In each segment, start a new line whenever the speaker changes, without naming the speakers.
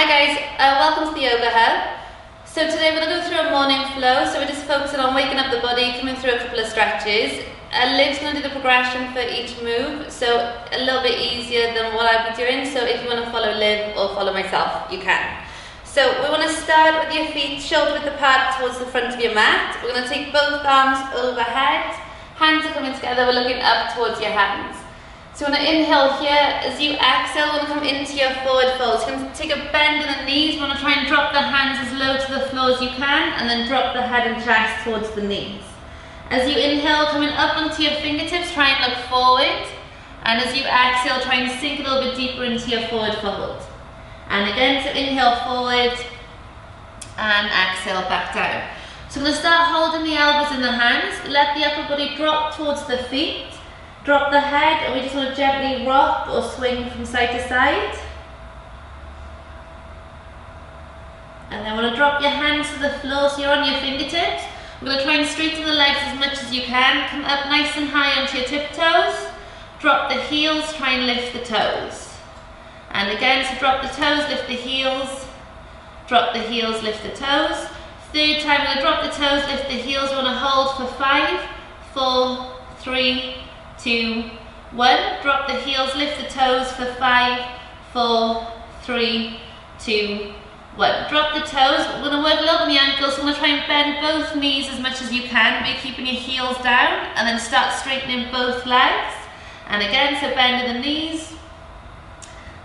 Hi guys, welcome to the Yoga Hub. So today we're going to go through a morning flow, so we're just focusing on waking up the body, coming through a couple of stretches. Liv's going to do the progression for each move, so a little bit easier than what I'll be doing, so if you want to follow Liv or follow myself, you can. So we want to start with your feet shoulder width apart towards the front of your mat. We're going to take both arms overhead, hands are coming together, we're looking up towards your hands. So you want to inhale here, as you exhale, you want to come into your forward fold. So you're going to take a bend in the knees, you want to try and drop the hands as low to the floor as you can, and then drop the head and chest towards the knees. As you inhale, coming up onto your fingertips, try and look forward. And as you exhale, try and sink a little bit deeper into your forward fold. And again, so inhale forward, and exhale back down. So I'm going to start holding the elbows in the hands, let the upper body drop towards the feet. Drop the head, and we just want to gently rock or swing from side to side. And then want to drop your hands to the floor so you're on your fingertips. We're going to try and straighten the legs as much as you can. Come up nice and high onto your tiptoes. Drop the heels, try and lift the toes. And again, so drop the toes, lift the heels. Drop the heels, lift the toes. Third time, we're going to drop the toes, lift the heels. We want to hold for 5, 4, 3, 2, 1. Drop the heels, lift the toes for 5, 4, 3, 2, 1. Drop the toes. We're going to work a little on the ankles, so I'm going to try and bend both knees as much as you can, be keeping your heels down, and then start straightening both legs. And again, so bend in the knees,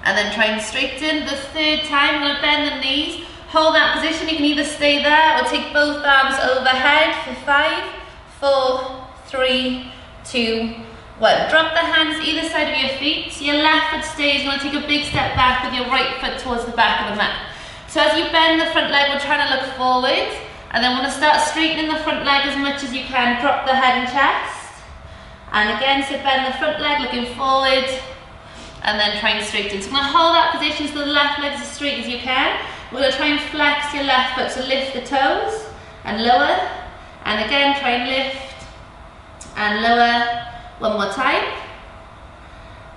and then try and straighten. The third time, I'm going to bend the knees, hold that position. You can either stay there or take both arms overhead for 5, 4, 3, 2, 1. Drop the hands either side of your feet. So your left foot stays. You want to take a big step back with your right foot towards the back of the mat. So as you bend the front leg, we're trying to look forward. And then want to start straightening the front leg as much as you can. Drop the head and chest. And again, so bend the front leg, looking forward. And then try and straighten. So I'm going to hold that position so the left leg is as straight as you can. We're going to try and flex your left foot. So lift the toes and lower. And again, try and lift and lower. One more time,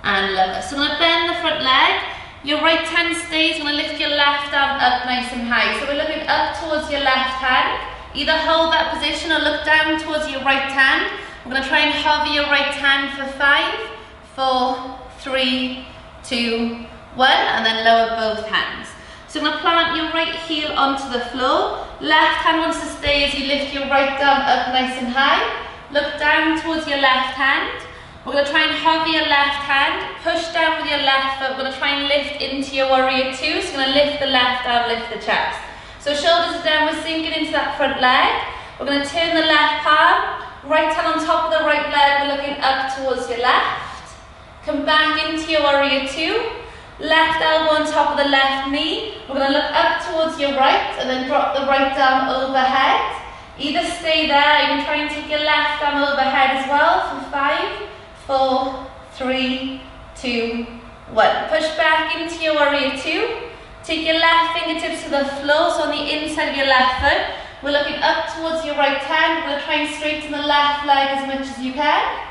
and lower. So I'm going to bend the front leg, your right hand stays, you're going to lift your left arm up nice and high. So we're looking up towards your left hand, either hold that position or look down towards your right hand. We're going to try and hover your right hand for 5, 4, 3, 2, 1, and then lower both hands. So I'm going to plant your right heel onto the floor, left hand wants to stay as you lift your right arm up nice and high. Look down towards your left hand. We're going to try and hover your left hand, push down with your left foot. We're going to try and lift into your warrior 2. So you're going to lift the left arm, lift the chest. So shoulders are down, we're sinking into that front leg. We're going to turn the left palm, right hand on top of the right leg, we're looking up towards your left. Come back into your warrior 2. Left elbow on top of the left knee. We're going to look up towards your right and then drop the right arm overhead. Either stay there, you can try and take your left arm overhead as well for 5, 4, 3, 2, 1. Push back into your warrior 2. Take your left fingertips to the floor, so on the inside of your left foot. We're looking up towards your right hand. We're going to try and straighten the left leg as much as you can.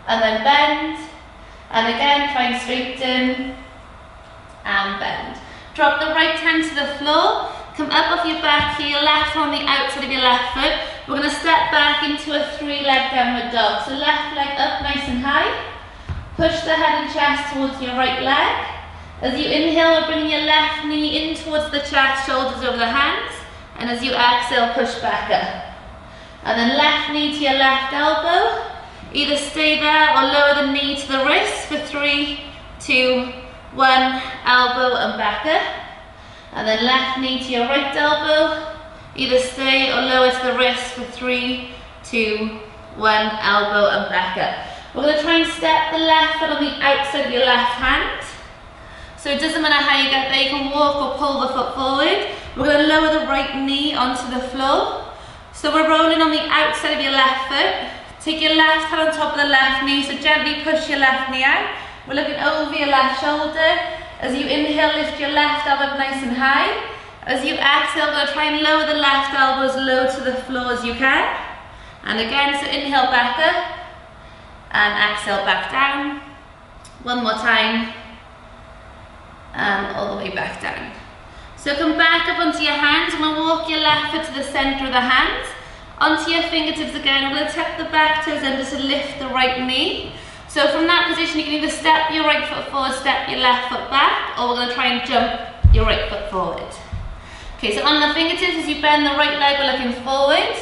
And then bend. And again, try and straighten. And bend. Drop the right hand to the floor. Come up off your back here, your left on the outside of your left foot. We're going to step back into a 3-leg downward dog. So left leg up nice and high. Push the head and chest towards your right leg. As you inhale, we're bringing your left knee in towards the chest, shoulders over the hands. And as you exhale, push back up. And then left knee to your left elbow. Either stay there or lower the knee to the wrist for 3, 2, 1. Elbow and back up. And then left knee to your right elbow, either stay or lower to the wrist for 3, 2, 1, elbow and back up. We're going to try and step the left foot on the outside of your left hand. So it doesn't matter how you get there, you can walk or pull the foot forward. We're going to lower the right knee onto the floor. So we're rolling on the outside of your left foot. Take your left hand on top of the left knee, so gently push your left knee out. We're looking over your left shoulder. As you inhale, lift your left arm up nice and high. As you exhale, we're going to try and lower the left elbow as low to the floor as you can. And again, so inhale back up. And exhale back down. One more time. And all the way back down. So come back up onto your hands. I'm going to walk your left foot to the centre of the hands. Onto your fingertips again. I'm going to tuck the back toes in just to lift the right knee. So from that position you can either step your right foot forward, step your left foot back, or we're going to try and jump your right foot forward. Okay, so on the fingertips as you bend the right leg, we're looking forward.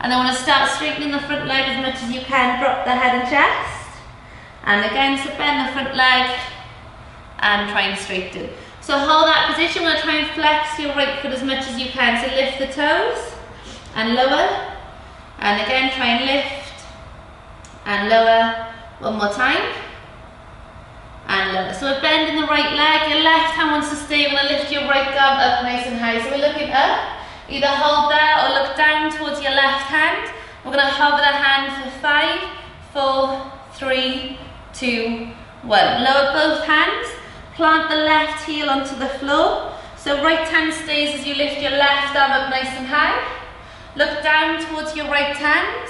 And then want to start straightening the front leg as much as you can, drop the head and chest. And again, so bend the front leg and try and straighten. So hold that position, we're going to try and flex your right foot as much as you can. So lift the toes and lower. And again, try and lift and lower. One more time. And lower. So we're bending the right leg, your left hand wants to stay, you're going to lift your right arm up nice and high. So we're looking up. Either hold there or look down towards your left hand. We're going to hover the hand for 5, 4, 3, 2, 1. Lower both hands. Plant the left heel onto the floor. So right hand stays as you lift your left arm up nice and high. Look down towards your right hand.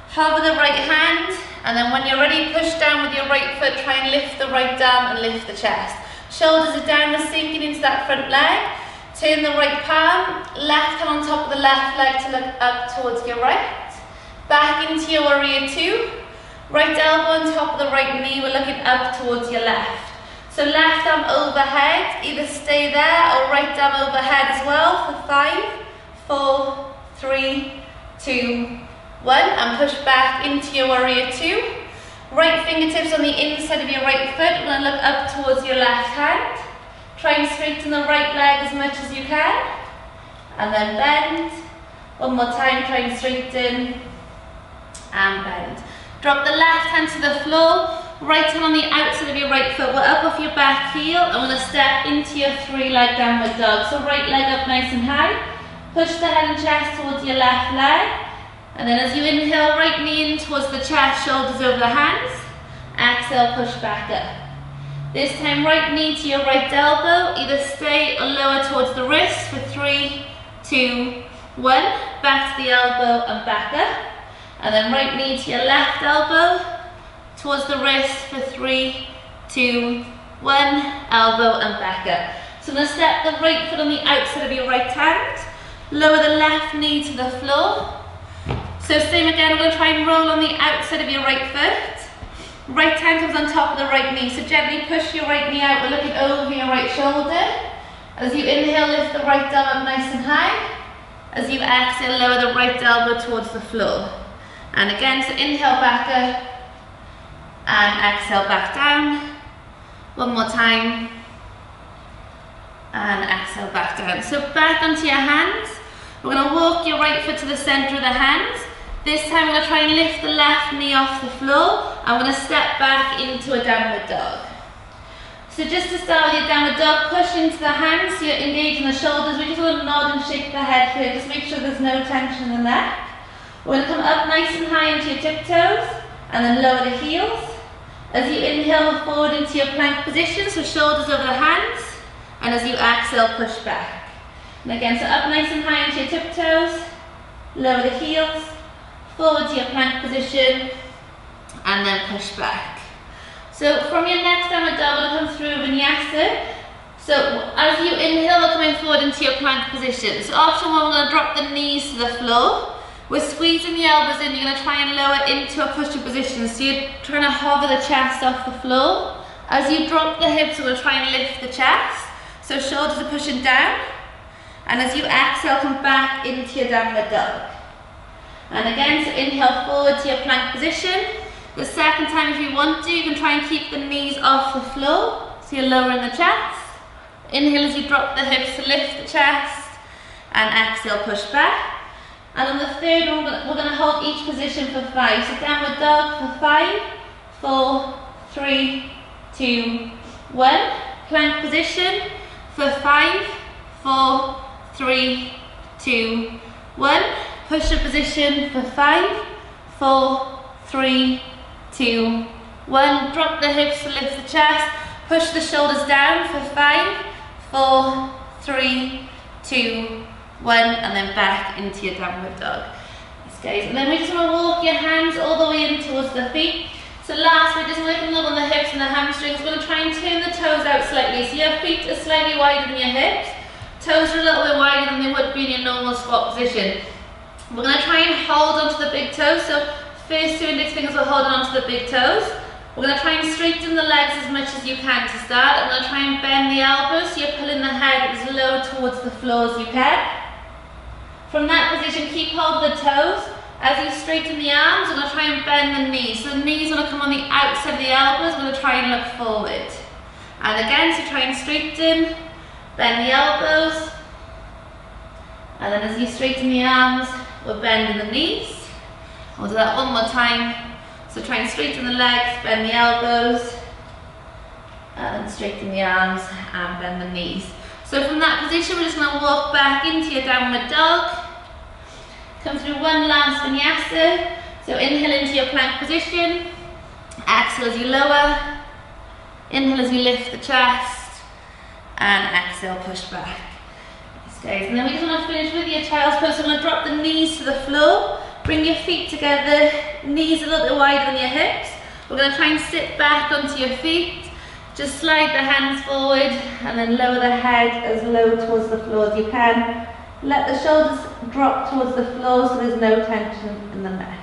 Hover the right hand. And then when you're ready, push down with your right foot. Try and lift the right arm and lift the chest. Shoulders are down, we're sinking into that front leg. Turn the right palm, left hand on top of the left leg to look up towards your right. Back into your warrior 2. Right elbow on top of the right knee, we're looking up towards your left. So left arm overhead, either stay there or right arm overhead as well for 5, 4, 3, 2, 1. And push back into your warrior 2. Right fingertips on the inside of your right foot, we're going to look up towards your left hand. Try and straighten the right leg as much as you can. And then bend. One more time, try and straighten. And bend. Drop the left hand to the floor. Right hand on the outside of your right foot. We're up off your back heel and we're going to step into your 3-leg downward dog. So right leg up nice and high. Push the head and chest towards your left leg. And then as you inhale, right knee in towards the chest, shoulders over the hands. Exhale, push back up. This time right knee to your right elbow, either stay or lower towards the wrist for 3, 2, 1. Back to the elbow and back up. And then right knee to your left elbow, towards the wrist for 3, 2, 1. Elbow and back up. So I'm going to step the right foot on the outside of your right hand. Lower the left knee to the floor. So same again, we're going to try and roll on the outside of your right foot. Right hand comes on top of the right knee, so gently push your right knee out, we're looking over your right shoulder. As you inhale, lift the right arm up nice and high. As you exhale, lower the right elbow towards the floor. And again, so inhale back up, and exhale back down. One more time. And exhale back down. So back onto your hands. We're going to walk your right foot to the centre of the hands. This time we're going to try and lift the left knee off the floor. I'm going to step back into a downward dog. So just to start with your downward dog, push into the hands, so you're engaging the shoulders. We just want to nod and shake the head here, just make sure there's no tension in the neck. We're going to come up nice and high into your tiptoes, and then lower the heels. As you inhale, forward into your plank position, so shoulders over the hands, and as you exhale, push back. And again, so up nice and high into your tiptoes, lower the heels, forward to your plank position, and then push back. So from your next downward dog, we'll come through vinyasa. So as you inhale, we're coming forward into your plank position. So option 1, we're going to drop the knees to the floor. We're squeezing the elbows in, you're going to try and lower into a push-up position. So you're trying to hover the chest off the floor. As you drop the hips, we're going to try and lift the chest. So shoulders are pushing down. And as you exhale, come back into your downward dog. And again, so inhale forward to your plank position. The second time, if you want to, you can try and keep the knees off the floor. So you're lowering the chest. Inhale as you drop the hips to lift the chest. And exhale, push back. And on the third one, we're going to hold each position for 5. So downward dog for 5, 4, 3, 2, 1. Plank position for 5, 4, 3, 2, 1. Push-up position for 5, 4, 3, 2, 1. Drop the hips to lift the chest. Push the shoulders down for 5, 4, 3, 2, 1. And then back into your downward dog. Yes, guys. And then we just want to walk your hands all the way in towards the feet. So last, we're just working a little on the hips and the hamstrings. We're going to try and turn the toes out slightly. So your feet are slightly wider than your hips. Toes are a little bit wider than they would be in your normal squat position. We're going to try and hold onto the big toes. So first two index fingers are holding onto the big toes. We're going to try and straighten the legs as much as you can to start. I'm going to try and bend the elbows so you're pulling the head as low towards the floor as you can. From that position, keep hold of the toes. As you straighten the arms, we're going to try and bend the knees. So the knees want to come on the outside of the elbows. We're going to try and look forward. And again, so try and straighten, bend the elbows. And then as you straighten the arms, we're bending the knees. We'll do that one more time. So try and straighten the legs, bend the elbows, and then straighten the arms and bend the knees. So from that position, we're just going to walk back into your downward dog. Come through one last vinyasa. So inhale into your plank position. Exhale as you lower. Inhale as you lift the chest. And exhale, push back. And then we just want to finish with your child's pose. So I'm going to drop the knees to the floor. Bring your feet together, knees a little bit wider than your hips. We're going to try and sit back onto your feet. Just slide the hands forward and then lower the head as low towards the floor as you can. Let the shoulders drop towards the floor so there's no tension in the neck.